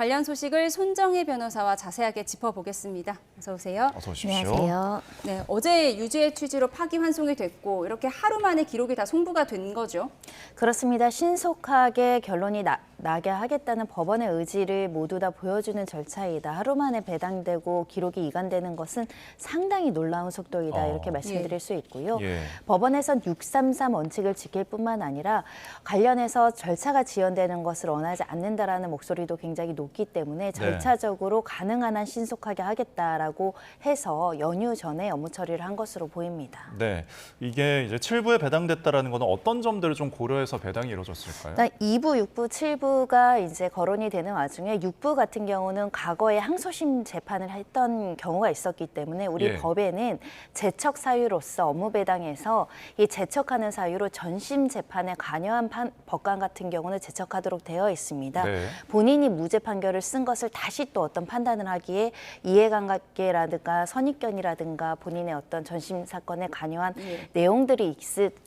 관련 소식을 손정혜 변호사와 자세하게 짚어보겠습니다. 어서 오세요. 어서 오십시오. 안녕하세요. 네, 어제 유죄 취지로 파기환송이 됐고 이렇게 하루 만에 기록이 다 송부가 된 거죠? 그렇습니다. 신속하게 결론이 나게 하겠다는 법원의 의지를 모두 다 보여주는 절차이다. 하루 만에 배당되고 기록이 이관되는 것은 상당히 놀라운 속도이다. 이렇게 말씀드릴 수 있고요. 법원에선 633 원칙을 지킬 뿐만 아니라 관련해서 절차가 지연되는 것을 원하지 않는다라는 목소리도 굉장히 높기 때문에 절차적으로 가능한 한 신속하게 하겠다라고 해서 연휴 전에 업무 처리를 한 것으로 보입니다. 네, 이게 이제 7부에 배당됐다라는 것은 어떤 점들을 좀 고려해서 배당이 이루어졌을까요? 일단 2부, 6부, 7부가 이제 거론이 되는 와중에 6부 같은 경우는 과거에 항소심 재판을 했던 경우가 있었기 때문에 우리 법에는 제척 사유로서 업무 배당에서 이 제척하는 사유로 전심 재판에 관여한 법관 같은 경우는 제척하도록 되어 있습니다. 본인이 무죄 판결을 쓴 것을 다시 또 어떤 판단을 하기에 이해관계라든가 선입견이라든가 본인의 어떤 전심 사건에 관여한 내용들이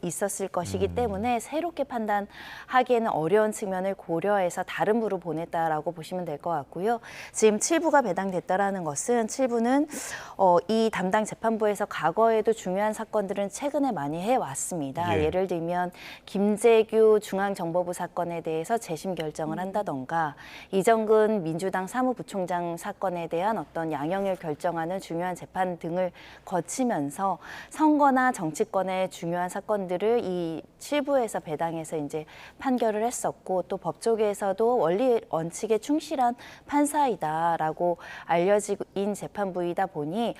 있었을 것이기 때문에 새롭게 판단하기에는 어려운 측면을 고려해서 다른 부로 보냈다라고 보시면 될 것 같고요. 지금 7부가 배당됐다라는 것은 7부는 이 담당 재판부에서 과거에도 중요한 사건들은 최근에 많이 해왔습니다. 예를 들면 김재규 중앙정보부 사건에 대해서 재심 결정을 한다던가 이정근 민주당 사무부총장 사건에 대한 어떤 양형을 결정하는 중요한 재판 등을 거치면서 선거나 정치권의 중요한 사건들을 이 7부에서 배당해서 이제 판결을 했었고 또 법조계에서도 원리 원칙에 충실한 판사이다라고 알려진 재판부이다 보니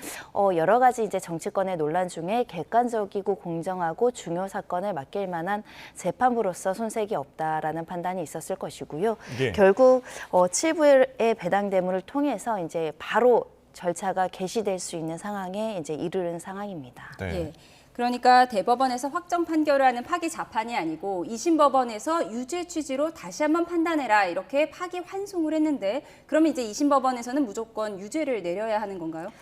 여러 가지 이제 정치권의 논란 중에 객관적이고 공정하고 중요 사건을 맡길 만한 재판부로서 손색이 없다라는 판단이 있었을 것이고요. 결국 7부의 배당됨을 통해서 이제 바로 절차가 개시될 수 있는 상황에 이제 이르는 상황입니다. 그러니까 대법원에서 확정 판결을 하는 파기 자판이 아니고 2심 법원에서 유죄 취지로 다시 한번 판단해라 이렇게 파기 환송을 했는데 그러면 이제 2심 법원에서는 무조건 유죄를 내려야 하는 건가요?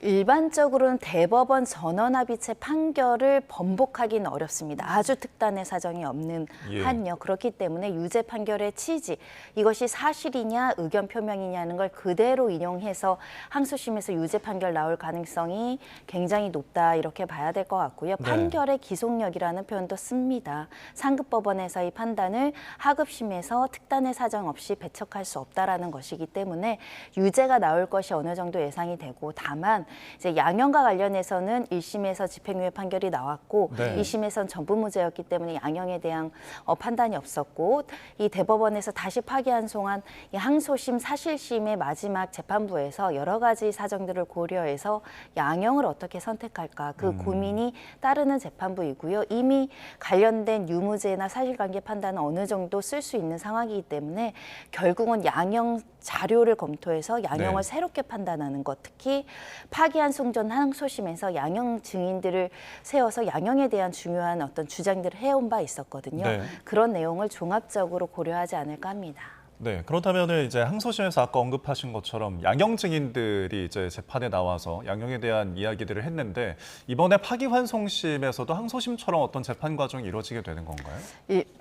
일반적으로는 대법원 전원합의체 판결을 번복하기는 어렵습니다. 아주 특단의 사정이 없는 한요. 그렇기 때문에 유죄 판결의 취지, 이것이 사실이냐 의견 표명이냐는 걸 그대로 인용해서 항소심에서 유죄 판결 나올 가능성이 굉장히 높다 이렇게 봐야 될 것 같고요. 판결의 기속력이라는 표현도 씁니다. 상급법원에서의 판단을 하급심에서 특단의 사정 없이 배척할 수 없다라는 것이기 때문에 유죄가 나올 것이 어느 정도 예상이 되고 다만 이제 양형과 관련해서는 1심에서 집행유예 판결이 나왔고 2심에서는 전부무죄였기 때문에 양형에 대한 판단이 없었고 이 대법원에서 다시 파기환송한 이 항소심 사실심의 마지막 재판부에서 여러 가지 사정들을 고려해서 양형을 어떻게 선택할까 그 고민이 따르는 재판부이고요. 이미 관련된 유무죄나 사실관계 판단은 어느 정도 쓸 수 있는 상황이기 때문에 결국은 양형 자료를 검토해서 양형을 새롭게 판단하는 것, 특히 파기환송 전 항소심에서 양형 증인들을 세워서 양형에 대한 중요한 어떤 주장들을 해온 바 있었거든요. 그런 내용을 종합적으로 고려하지 않을까 합니다. 네, 그렇다면 이제 항소심에서 아까 언급하신 것처럼 양형 증인들이 이제 재판에 나와서 양형에 대한 이야기들을 했는데 이번에 파기환송심에서도 항소심처럼 어떤 재판 과정이 이루어지게 되는 건가요?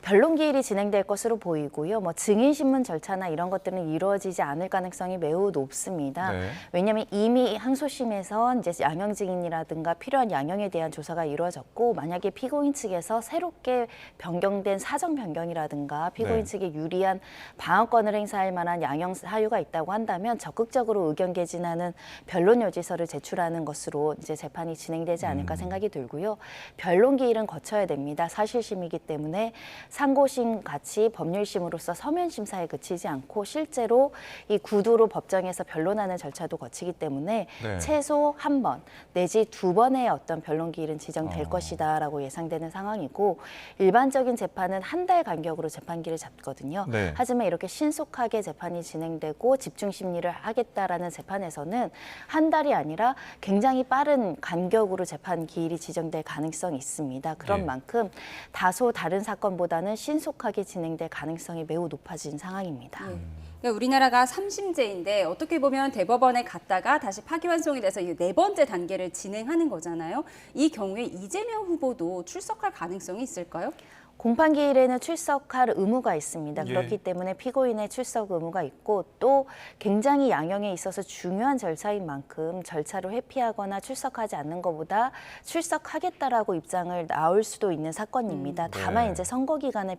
변론 기일이 진행될 것으로 보이고요. 뭐 증인 신문 절차나 이런 것들은 이루어지지 않을 가능성이 매우 높습니다. 왜냐하면 이미 항소심에서 이제 양형 증인이라든가 필요한 양형에 대한 조사가 이루어졌고 만약에 피고인 측에서 새롭게 변경된 사정 변경이라든가 피고인 측에 유리한 방어권을 행사할 만한 양형 사유가 있다고 한다면 적극적으로 의견 개진하는 변론 요지서를 제출하는 것으로 이제 재판이 진행되지 않을까 생각이 들고요. 변론 기일은 거쳐야 됩니다. 사실심이기 때문에 상고심 같이 법률심으로서 서면 심사에 그치지 않고 실제로 이 구두로 법정에서 변론하는 절차도 거치기 때문에 최소 한 번 내지 두 번의 어떤 변론 기일은 지정될 것이다라고 예상되는 상황이고 일반적인 재판은 한 달 간격으로 재판기를 잡거든요. 하지만 이렇게 신속하게 재판이 진행되고 집중 심리를 하겠다라는 재판에서는 한 달이 아니라 굉장히 빠른 간격으로 재판 기일이 지정될 가능성이 있습니다. 그런 만큼 다소 다른 사건보다는 신속하게 진행될 가능성이 매우 높아진 상황입니다. 그러니까 우리나라가 3심제인데 어떻게 보면 대법원에 갔다가 다시 파기환송이 돼서 이 네 번째 단계를 진행하는 거잖아요. 이 경우에 이재명 후보도 출석할 가능성이 있을까요? 공판기일에는 출석할 의무가 있습니다. 예. 그렇기 때문에 피고인의 출석 의무가 있고 또 굉장히 양형에 있어서 중요한 절차인 만큼 절차를 회피하거나 출석하지 않는 것보다 출석하겠다라고 입장을 나올 수도 있는 사건입니다. 다만 네. 이제 선거 기간에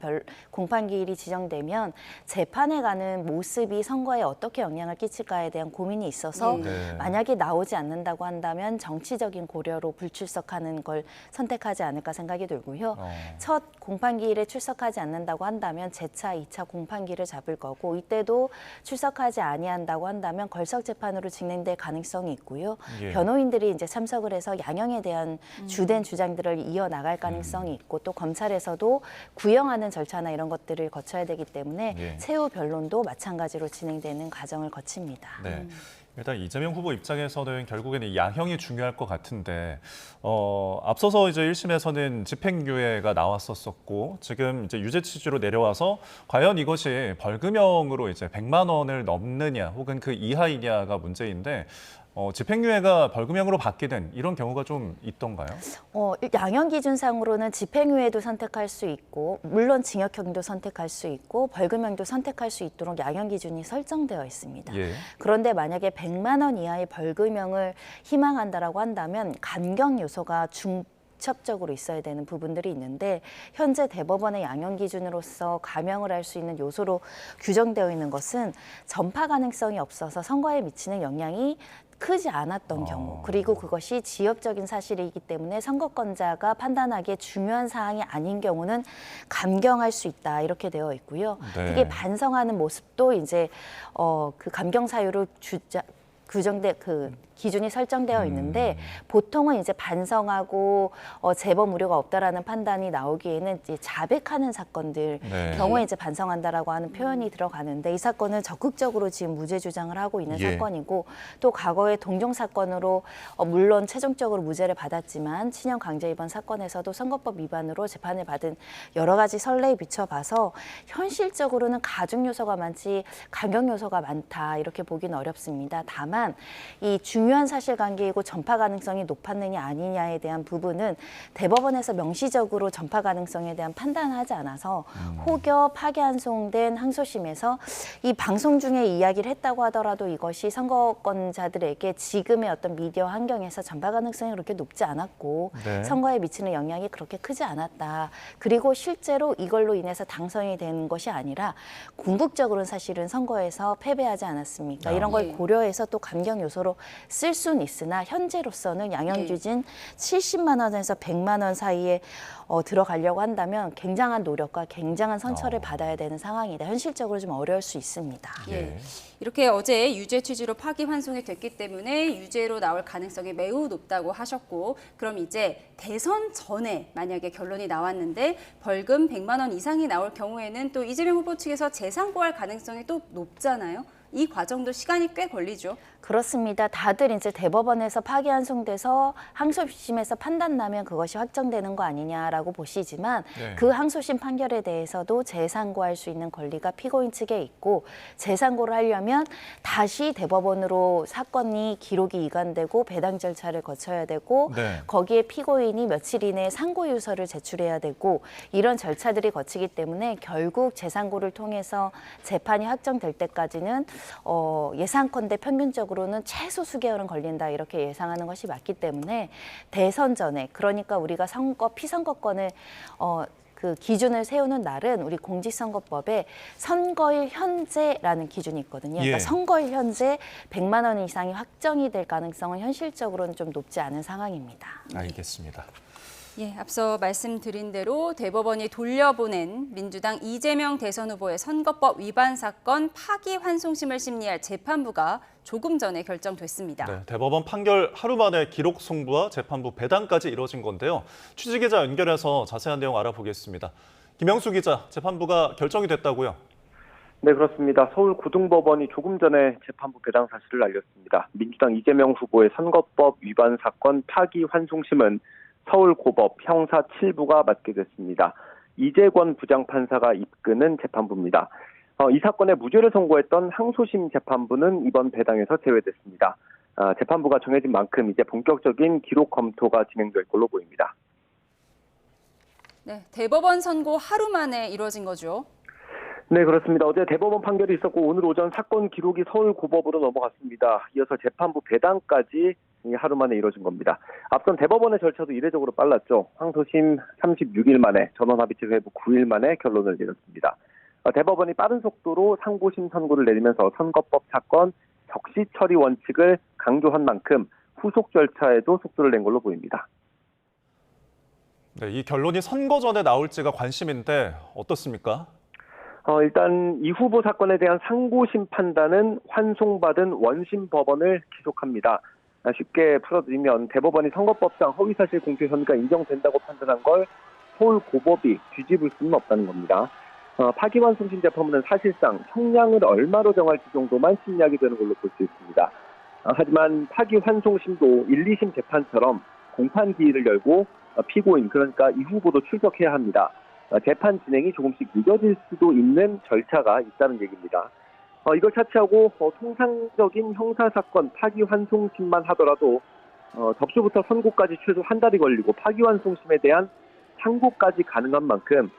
공판기일이 지정되면 재판에 가는 모습이 선거에 어떻게 영향을 끼칠까에 대한 고민이 있어서 네. 만약에 나오지 않는다고 한다면 정치적인 고려로 불출석하는 걸 선택하지 않을까 생각이 들고요. 첫 공판기일에 출석하지 않는다고 한다면 재차, 2차 공판기를 잡을 거고 이때도 출석하지 아니한다고 한다면 걸석 재판으로 진행될 가능성이 있고요. 예. 변호인들이 이제 참석을 해서 양형에 대한 주된 주장들을 이어나갈 가능성이 있고 또 검찰에서도 구형하는 절차나 이런 것들을 거쳐야 되기 때문에 예. 최후 변론도 마찬가지로 진행되는 과정을 거칩니다. 네. 일단 이재명 후보 입장에서는 결국에는 이 양형이 중요할 것 같은데 앞서서 이제 1심에서는 집행유예가 나왔었고 지금 이제 유죄 취지로 내려와서 과연 이것이 벌금형으로 이제 100만 원을 넘느냐 혹은 그 이하이냐가 문제인데 집행유예가 벌금형으로 바뀌는 이런 경우가 좀 있던가요? 양형 기준상으로는 집행유예도 선택할 수 있고 물론 징역형도 선택할 수 있고 벌금형도 선택할 수 있도록 양형 기준이 설정되어 있습니다. 예. 그런데 만약에 100만 원 이하의 벌금형을 희망한다라고 한다면 감경 요소가 직접적으로 있어야 되는 부분들이 있는데 현재 대법원의 양형 기준으로서 감형을 할 수 있는 요소로 규정되어 있는 것은 전파 가능성이 없어서 선거에 미치는 영향이 크지 않았던 경우 그리고 그것이 지역적인 사실이기 때문에 선거권자가 판단하기에 중요한 사항이 아닌 경우는 감경할 수 있다 이렇게 되어 있고요. 네. 그게 반성하는 모습도 이제 그 감경 사유로 규정된 그 기준이 설정되어 있는데 보통은 이제 반성하고 재범 우려가 없다라는 판단이 나오기에는 이제 자백하는 사건들 네. 경우에 이제 반성한다라고 하는 표현이 들어가는데 이 사건은 적극적으로 지금 무죄 주장을 하고 있는 예. 사건이고 또 과거의 동종 사건으로 물론 최종적으로 무죄를 받았지만 친형 강제 입원 사건에서도 선거법 위반으로 재판을 받은 여러 가지 선례에 비춰봐서 현실적으로는 가중 요소가 많지 감경 요소가 많다 이렇게 보기는 어렵습니다. 다만 이 중요한 사실관계이고 전파 가능성이 높았느냐 아니냐에 대한 부분은 대법원에서 명시적으로 전파 가능성에 대한 판단을 하지 않아서 혹여 파기환송된 항소심에서 이 방송 중에 이야기를 했다고 하더라도 이것이 선거권자들에게 지금의 어떤 미디어 환경에서 전파 가능성이 그렇게 높지 않았고 네. 선거에 미치는 영향이 그렇게 크지 않았다. 그리고 실제로 이걸로 인해서 당선이 된 것이 아니라 궁극적으로는 사실은 선거에서 패배하지 않았습니까? 이런 걸 예. 고려해서 또 감경 요소로 쓸 수는 있으나 현재로서는 양형 기준 70만 원에서 100만 원 사이에 들어가려고 한다면 굉장한 노력과 굉장한 선처를 받아야 되는 상황이다. 현실적으로 좀 어려울 수 있습니다. 예. 이렇게 어제 유죄 취지로 파기환송이 됐기 때문에 유죄로 나올 가능성이 매우 높다고 하셨고 그럼 이제 대선 전에 만약에 결론이 나왔는데 벌금 100만 원 이상이 나올 경우에는 또 이재명 후보 측에서 재상고할 가능성이 또 높잖아요. 이 과정도 시간이 꽤 걸리죠. 그렇습니다. 다들 이제 대법원에서 파기환송돼서 항소심에서 판단 나면 그것이 확정되는 거 아니냐라고 보시지만 네. 그 항소심 판결에 대해서도 재상고할 수 있는 권리가 피고인 측에 있고 재상고를 하려면 다시 대법원으로 사건이 기록이 이관되고 배당 절차를 거쳐야 되고 네. 거기에 피고인이 며칠 이내에 상고유서를 제출해야 되고 이런 절차들이 거치기 때문에 결국 재상고를 통해서 재판이 확정될 때까지는 예상컨대 평균적으로는 최소 수개월은 걸린다 이렇게 예상하는 것이 맞기 때문에 대선 전에 그러니까 우리가 피선거권을 그 기준을 세우는 날은 우리 공직선거법에 선거일 현재라는 기준이 있거든요. 그러니까 예. 선거일 현재 100만 원 이상이 확정이 될 가능성은 현실적으로는 좀 높지 않은 상황입니다. 알겠습니다. 예, 앞서 말씀드린 대로 대법원이 돌려보낸 민주당 이재명 대선 후보의 선거법 위반 사건 파기환송심을 심리할 재판부가 조금 전에 결정됐습니다. 네, 대법원 판결 하루 만에 기록 송부와 재판부 배당까지 이뤄진 건데요. 취재 기자 연결해서 자세한 내용 알아보겠습니다. 김영수 기자, 재판부가 결정이 됐다고요? 네, 그렇습니다. 서울 고등법원이 조금 전에 재판부 배당 사실을 알렸습니다. 민주당 이재명 후보의 선거법 위반 사건 파기환송심은 서울고법 형사 7부가 맡게 됐습니다. 이재권 부장판사가 이끄는 재판부입니다. 이 사건에 무죄를 선고했던 항소심 재판부는 이번 배당에서 제외됐습니다. 재판부가 정해진 만큼 이제 본격적인 기록 검토가 진행될 걸로 보입니다. 네, 대법원 선고 하루 만에 이루어진 거죠. 네, 그렇습니다. 어제 대법원 판결이 있었고 오늘 오전 사건 기록이 서울고법으로 넘어갔습니다. 이어서 재판부 배당까지 하루 만에 이뤄진 겁니다. 앞선 대법원의 절차도 이례적으로 빨랐죠. 항소심 36일 만에, 전원합의체 회부 9일 만에 결론을 내렸습니다. 대법원이 빠른 속도로 상고심 선고를 내리면서 선거법 사건 적시 처리 원칙을 강조한 만큼 후속 절차에도 속도를 낸 걸로 보입니다. 네, 이 결론이 선거 전에 나올지가 관심인데 어떻습니까? 일단 이 후보 사건에 대한 상고심 판단은 환송받은 원심 법원을 기속합니다. 쉽게 풀어드리면 대법원이 선거법상 허위사실 공표 혐의가 인정된다고 판단한 걸 서울고법이 뒤집을 수는 없다는 겁니다. 파기환송심 재판부는 사실상 형량을 얼마로 정할지 정도만 심리하게 되는 걸로 볼 수 있습니다. 하지만 파기환송심도 1, 2심 재판처럼 공판 기일을 열고 피고인, 그러니까 이 후보도 출석해야 합니다. 재판 진행이 조금씩 늦어질 수도 있는 절차가 있다는 얘기입니다. 이걸 차치하고 통상적인 형사사건 파기환송심만 하더라도 접수부터 선고까지 최소 한 달이 걸리고 파기환송심에 대한 상고까지 가능한 만큼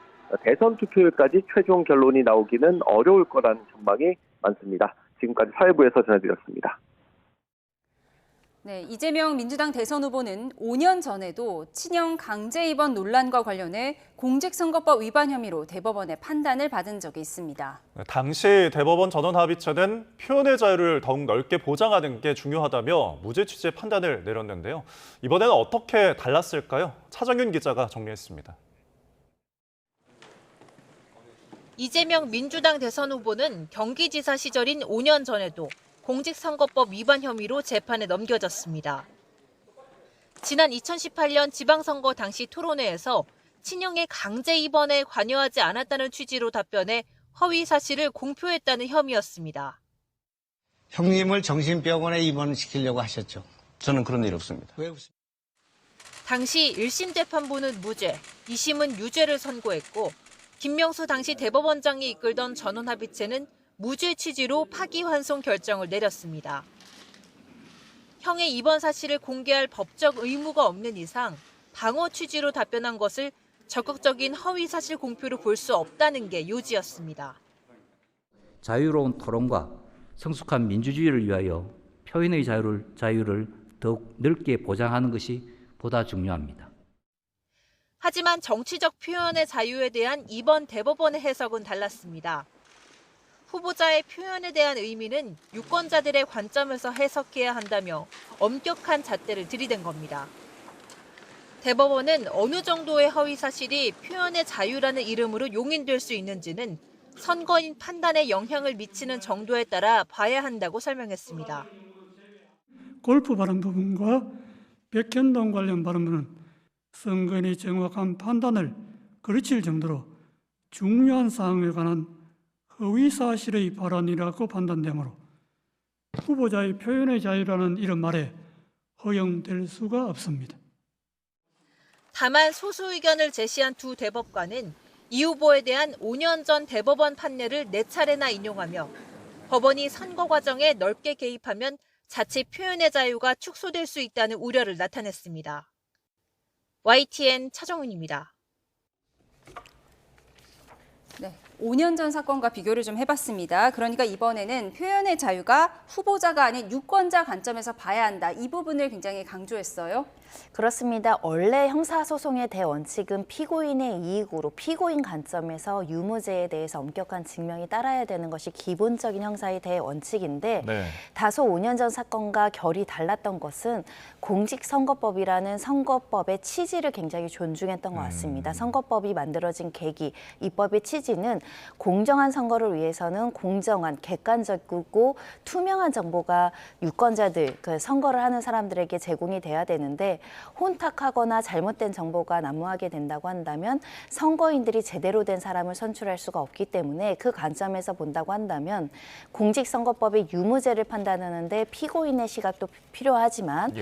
대선 투표일까지 최종 결론이 나오기는 어려울 거라는 전망이 많습니다. 지금까지 사회부에서 전해드렸습니다. 네, 이재명 민주당 대선 후보는 5년 전에도 친형 강제 입원 논란과 관련해 공직선거법 위반 혐의로 대법원의 판단을 받은 적이 있습니다. 당시 대법원 전원합의체는 표현의 자유를 더욱 넓게 보장하는 게 중요하다며 무죄 취지의 판단을 내렸는데요. 이번에는 어떻게 달랐을까요? 차정윤 기자가 정리했습니다. 이재명 민주당 대선 후보는 경기지사 시절인 5년 전에도 공직선거법 위반 혐의로 재판에 넘겨졌습니다. 지난 2018년 지방선거 당시 토론회에서 친형의 강제 입원에 관여하지 않았다는 취지로 답변해 허위 사실을 공표했다는 혐의였습니다. 형님을 정신병원에 입원시키려고 하셨죠? 저는 그런 일 없습니다. 왜 없습니까? 당시 1심 재판부는 무죄, 2심은 유죄를 선고했고 김명수 당시 대법원장이 이끌던 전원합의체는 무죄 취지로 파기환송 결정을 내렸습니다. 형의 입원 사실을 공개할 법적 의무가 없는 이상 방어 취지로 답변한 것을 적극적인 허위 사실 공표로 볼 수 없다는 게 요지였습니다. 자유로운 토론과 성숙한 민주주의를 위하여 표현의 자유를 더욱 넓게 보장하는 것이 보다 중요합니다. 하지만 정치적 표현의 자유에 대한 이번 대법원의 해석은 달랐습니다. 후보자의 표현에 대한 의미는 유권자들의 관점에서 해석해야 한다며 엄격한 잣대를 들이댄 겁니다. 대법원은 어느 정도의 허위 사실이 표현의 자유라는 이름으로 용인될 수 있는지는 선거인 판단에 영향을 미치는 정도에 따라 봐야 한다고 설명했습니다. 골프 발언 부분과 백현동 관련 발언은 선거인의 정확한 판단을 거르칠 정도로 중요한 사항에 관한 허위 사실의 발언이라고 판단되므로 후보자의 표현의 자유라는 이런 말에 허용될 수가 없습니다. 다만 소수 의견을 제시한 두 대법관은 이 후보에 대한 5년 전 대법원 판례를 4차례나 인용하며 법원이 선거 과정에 넓게 개입하면 자칫 표현의 자유가 축소될 수 있다는 우려를 나타냈습니다. YTN 차정훈입니다. 네, 5년 전 사건과 비교를 좀 해봤습니다. 그러니까 이번에는 표현의 자유가 후보자가 아닌 유권자 관점에서 봐야 한다. 이 부분을 굉장히 강조했어요. 그렇습니다. 원래 형사소송의 대원칙은 피고인의 이익으로 피고인 관점에서 유무죄에 대해서 엄격한 증명이 따라야 되는 것이 기본적인 형사의 대원칙인데 네. 다소 5년 전 사건과 결이 달랐던 것은 공직선거법이라는 선거법의 취지를 굉장히 존중했던 것 같습니다. 선거법이 만들어진 계기, 이 법의 취지는 공정한 선거를 위해서는 공정한, 객관적이고 투명한 정보가 유권자들, 그 선거를 하는 사람들에게 제공이 돼야 되는데 혼탁하거나 잘못된 정보가 난무하게 된다고 한다면 선거인들이 제대로 된 사람을 선출할 수가 없기 때문에 그 관점에서 본다고 한다면 공직선거법의 유무죄를 판단하는데 피고인의 시각도 필요하지만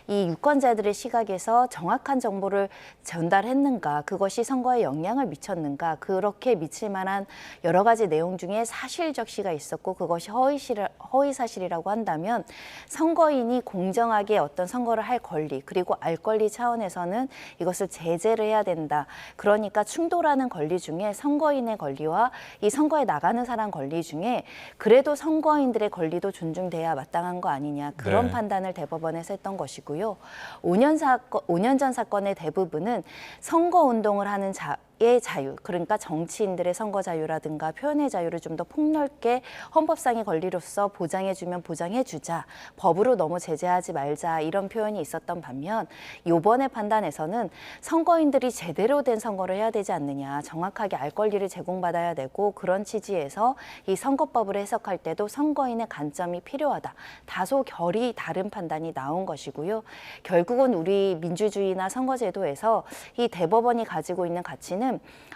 이 유권자들의 시각에서 정확한 정보를 전달했는가, 그것이 선거에 영향을 미쳤는가, 그렇게 미칠 만한 대한 여러 가지 내용 중에 사실 적시가 있었고 그것이 허위 사실이라고 한다면 선거인이 공정하게 어떤 선거를 할 권리 그리고 알 권리 차원에서는 이것을 제재를 해야 된다. 그러니까 충돌하는 권리 중에 선거인의 권리와 이 선거에 나가는 사람 권리 중에 그래도 선거인들의 권리도 존중돼야 마땅한 거 아니냐. 그런 네. 판단을 대법원에서 했던 것이고요. 5년 전 사건의 대부분은 선거운동을 하는 의 자유, 그러니까 정치인들의 선거 자유라든가 표현의 자유를 좀 더 폭넓게 헌법상의 권리로서 보장해주면 보장해주자, 법으로 너무 제재하지 말자 이런 표현이 있었던 반면 이번의 판단에서는 선거인들이 제대로 된 선거를 해야 되지 않느냐, 정확하게 알 권리를 제공받아야 되고 그런 취지에서 이 선거법을 해석할 때도 선거인의 관점이 필요하다. 다소 결이 다른 판단이 나온 것이고요. 결국은 우리 민주주의나 선거제도에서 이 대법원이 가지고 있는 가치는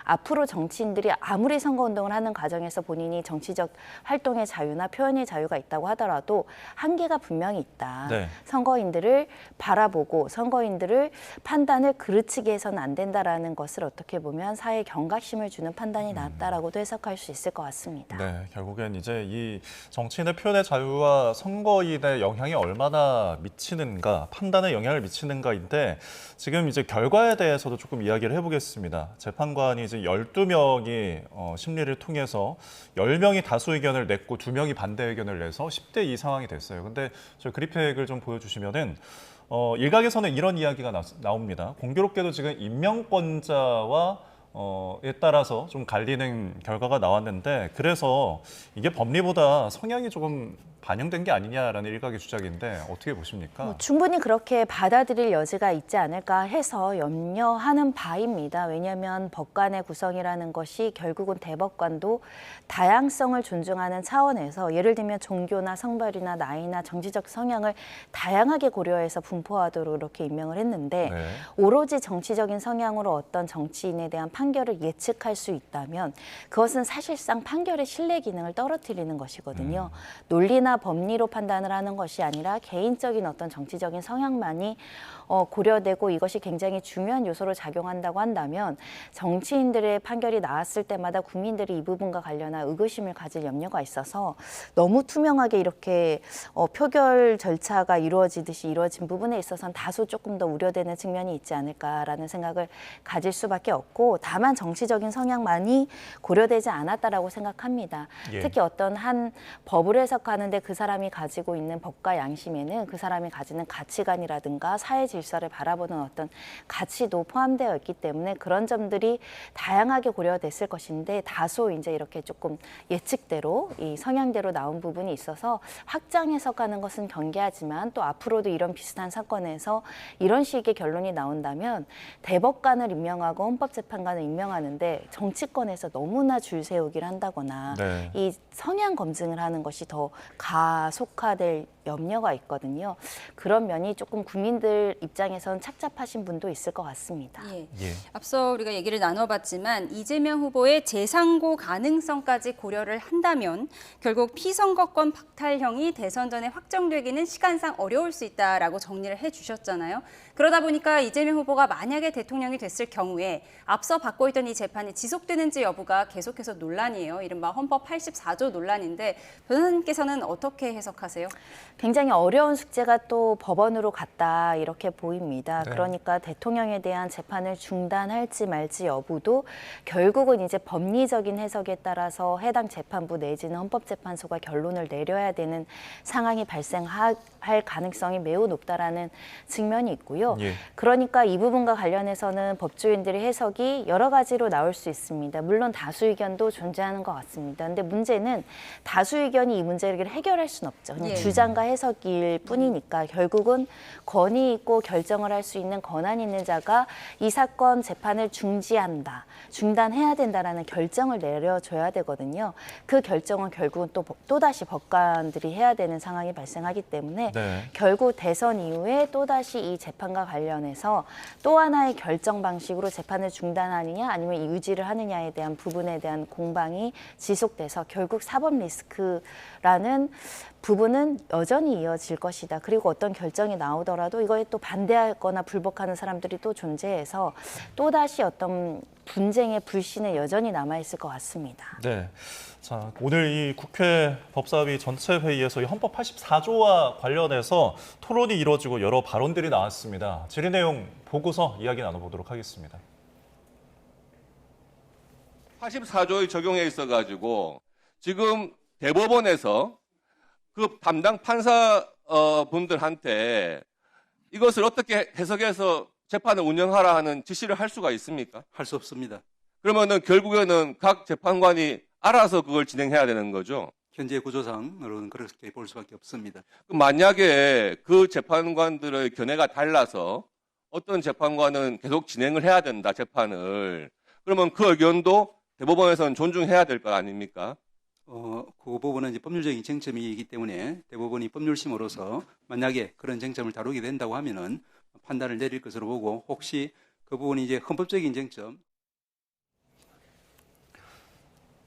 앞으로 정치인들이 아무리 선거운동을 하는 과정에서 본인이 정치적 활동의 자유나 표현의 자유가 있다고 하더라도 한계가 분명히 있다. 네. 선거인들을 바라보고 선거인들을 판단을 그르치게 해서는 안 된다라는 것을 어떻게 보면 사회에 경각심을 주는 판단이 나왔다라고도 해석할 수 있을 것 같습니다. 네, 결국엔 이제 이 정치인의 표현의 자유와 선거인의 영향이 얼마나 미치는가, 판단에 영향을 미치는가인데 지금 이제 결과에 대해서도 조금 이야기를 해보겠습니다. 재판관이 이제 12명이 심리를 통해서 10명이 다수 의견을 냈고 2명이 반대 의견을 내서 10대 2 상황이 됐어요. 근데 저 그래픽을 좀 보여주시면은 일각에서는 이런 이야기가 나옵니다. 공교롭게도 지금 임명권자와 에 따라서 좀 갈리는 결과가 나왔는데 그래서 이게 법리보다 성향이 조금 반영된 게 아니냐라는 일각의 주장인데 어떻게 보십니까? 충분히 그렇게 받아들일 여지가 있지 않을까 해서 염려하는 바입니다. 왜냐하면 법관의 구성이라는 것이 결국은 대법관도 다양성을 존중하는 차원에서 예를 들면 종교나 성별이나 나이나 정치적 성향을 다양하게 고려해서 분포하도록 이렇게 임명을 했는데 네. 오로지 정치적인 성향으로 어떤 정치인에 대한 판결을 예측할 수 있다면 그것은 사실상 판결의 신뢰 기능을 떨어뜨리는 것이거든요. 논리나 법리로 판단을 하는 것이 아니라 개인적인 어떤 정치적인 성향만이 고려되고 이것이 굉장히 중요한 요소로 작용한다고 한다면 정치인들의 판결이 나왔을 때마다 국민들이 이 부분과 관련한 의구심을 가질 염려가 있어서 너무 투명하게 이렇게 표결 절차가 이루어지듯이 이루어진 부분에 있어서는 다소 조금 더 우려되는 측면이 있지 않을까라는 생각을 가질 수밖에 없고 다만 정치적인 성향만이 고려되지 않았다라고 생각합니다. 예. 특히 어떤 한 법을 해석하는데 그 사람이 가지고 있는 법과 양심에는 그 사람이 가지는 가치관이라든가 사회 질서를 바라보는 어떤 가치도 포함되어 있기 때문에 그런 점들이 다양하게 고려됐을 것인데 다소 이제 이렇게 조금 예측대로 이 성향대로 나온 부분이 있어서 확장 해석하는 것은 경계하지만 또 앞으로도 이런 비슷한 사건에서 이런 식의 결론이 나온다면 대법관을 임명하고 헌법재판관을 임명하는데 정치권에서 너무나 줄 세우기를 한다거나 네. 이 성향 검증을 하는 것이 더 가속화될 염려가 있거든요. 그런 면이 조금 국민들 입장에서는 착잡하신 분도 있을 것 같습니다. 예. 예. 앞서 우리가 얘기를 나눠봤지만 이재명 후보의 재상고 가능성까지 고려를 한다면 결국 피선거권 박탈형이 대선 전에 확정되기는 시간상 어려울 수 있다라고 정리를 해주셨잖아요. 그러다 보니까 이재명 후보가 만약에 대통령이 됐을 경우에 앞서 받고 있던 이 재판이 지속되는지 여부가 계속해서 논란이에요. 이른바 헌법 84조 논란인데 변호사님께서는 어떻게 해석하세요? 굉장히 어려운 숙제가 또 법원으로 갔다 이렇게 보입니다. 네. 그러니까 대통령에 대한 재판을 중단할지 말지 여부도 결국은 이제 법리적인 해석에 따라서 해당 재판부 내지는 헌법재판소가 결론을 내려야 되는 상황이 발생할 가능성이 매우 높다라는 측면이 있고요. 예. 그러니까 이 부분과 관련해서는 법조인들의 해석이 여러 가지로 나올 수 있습니다. 물론 다수 의견도 존재하는 것 같습니다. 근데 문제는 다수 의견이 이 문제를 해결할 수는 없죠. 그냥 예. 주장과 해석일 뿐이니까 결국은 권위 있고 결정을 할 수 있는 권한 있는 자가 이 사건 재판을 중지한다, 중단해야 된다라는 결정을 내려줘야 되거든요. 그 결정은 결국은 또다시 법관들이 해야 되는 상황이 발생하기 때문에 네. 결국 대선 이후에 또다시 이 재판과 관련해서 또 하나의 결정 방식으로 재판을 중단하느냐 아니면 유지를 하느냐에 대한 부분에 대한 공방이 지속돼서 결국 사법 리스크라는 부분은 여전히 이어질 것이다. 그리고 어떤 결정이 나오더라도 이거에 또 반대하거나 불복하는 사람들이 또 존재해서 또다시 어떤 분쟁의 불신은 여전히 남아있을 것 같습니다. 네. 자, 오늘 이 국회 법사위 전체 회의에서 이 헌법 84조와 관련해서 토론이 이루어지고 여러 발언들이 나왔습니다. 질의 내용 보고서 이야기 나눠보도록 하겠습니다. 84조의 적용에 있어가지고 지금 대법원에서 그 담당 판사 분들한테 이것을 어떻게 해석해서 재판을 운영하라 하는 지시를 할 수가 있습니까? 할 수 없습니다. 그러면은 결국에는 각 재판관이 알아서 그걸 진행해야 되는 거죠. 현재 구조상으로는 그렇게 볼 수밖에 없습니다. 만약에 그 재판관들의 견해가 달라서 어떤 재판관은 계속 진행을 해야 된다, 재판을. 그러면 그 의견도 대법원에서는 존중해야 될 거 아닙니까? 그 부분은 이제 법률적인 쟁점이기 때문에 대법원이 법률심으로서 만약에 그런 쟁점을 다루게 된다고 하면은 판단을 내릴 것으로 보고, 혹시 그 부분이 이제 헌법적인 쟁점.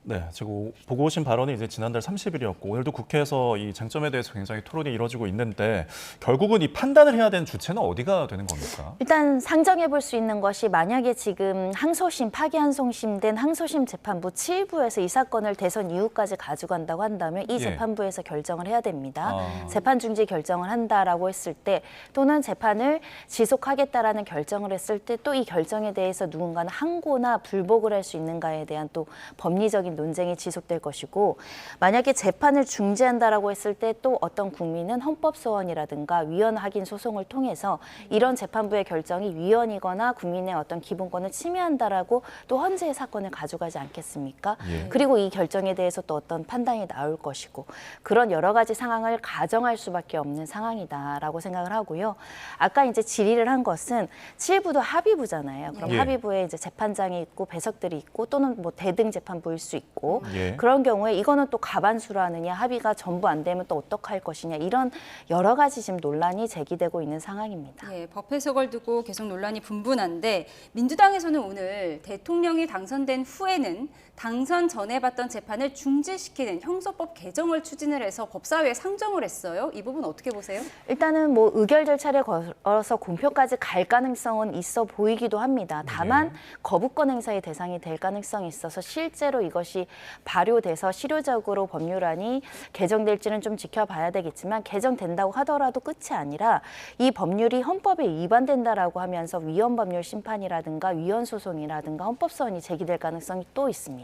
네, 지금 보고 오신 발언이 이제 지난달 30일이었고 오늘도 국회에서 이 쟁점에 대해서 굉장히 토론이 이루어지고 있는데 결국은 이 판단을 해야 되는 주체는 어디가 되는 겁니까? 일단 상정해 볼 수 있는 것이, 만약에 지금 항소심, 파기환송심된 항소심 재판부 7부에서 이 사건을 대선 이후까지 가져간다고 한다면 이 재판부에서 결정을 해야 됩니다. 재판 중지 결정을 한다라고 했을 때, 또는 재판을 지속하겠다라는 결정을 했을 때 또 이 결정에 대해서 누군가는 항고나 불복을 할 수 있는가에 대한 또 법리적인 논쟁이 지속될 것이고, 만약에 재판을 중지한다라고 했을 때 또 어떤 국민은 헌법소원이라든가 위헌 확인 소송을 통해서 이런 재판부의 결정이 위헌이거나 국민의 어떤 기본권을 침해한다라고 또 헌재의 사건을 가져가지 않겠습니까? 그리고 이 결정에 대해서 또 어떤 판단이 나올 것이고, 그런 여러 가지 상황을 가정할 수밖에 없는 상황이다라고 생각을 하고요. 아까 이제 질의를 한 것은 7부도 합의부잖아요. 그럼 합의부에 이제 재판장이 있고 배석들이 있고 또는 뭐 대등 재판부일 수 있고, 그런 경우에 이거는 또 가반수로 하느냐, 합의가 전부 안 되면 또 어떡할 것이냐, 이런 여러 가지 지금 논란이 제기되고 있는 상황입니다. 법 해석을 두고 계속 논란이 분분한데, 민주당에서는 오늘 대통령이 당선된 후에는 당선 전에 받던 재판을 중지시키는 형소법 개정을 추진을 해서 법사위에 상정을 했어요. 이 부분 어떻게 보세요? 일단은 뭐 의결 절차를 걸어서 공표까지 갈 가능성은 있어 보이기도 합니다. 다만 거부권 행사의 대상이 될 가능성이 있어서 실제로 이것이 발효돼서 실효적으로 법률안이 개정될지는 좀 지켜봐야 되겠지만, 개정된다고 하더라도 끝이 아니라 이 법률이 헌법에 위반된다라고 하면서 위헌법률 심판이라든가 위헌소송이라든가 헌법소원이 제기될 가능성이 또 있습니다.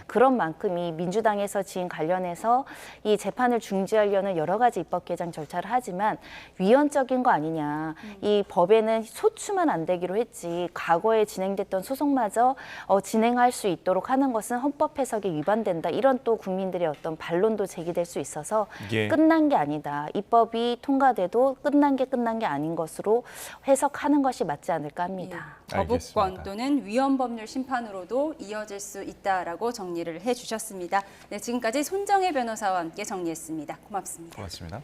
그런 만큼 이 민주당에서 지금 관련해서 이 재판을 중지하려는 여러 가지 입법 개정 절차를 하지만 위헌적인 거 아니냐, 이 법에는 소추만 안 되기로 했지 과거에 진행됐던 소송마저 진행할 수 있도록 하는 것은 헌법 해석에 위반된다, 이런 또 국민들의 어떤 반론도 제기될 수 있어서 끝난 게 아니다, 입법이 통과돼도 끝난 게 아닌 것으로 해석하는 것이 맞지 않을까 합니다. 거부권 또는 위헌법률 심판으로도 이어질 수 있다라고 정리를 해주셨습니다. 네, 지금까지 손정혜 변호사와 함께 정리했습니다. 고맙습니다. 고맙습니다.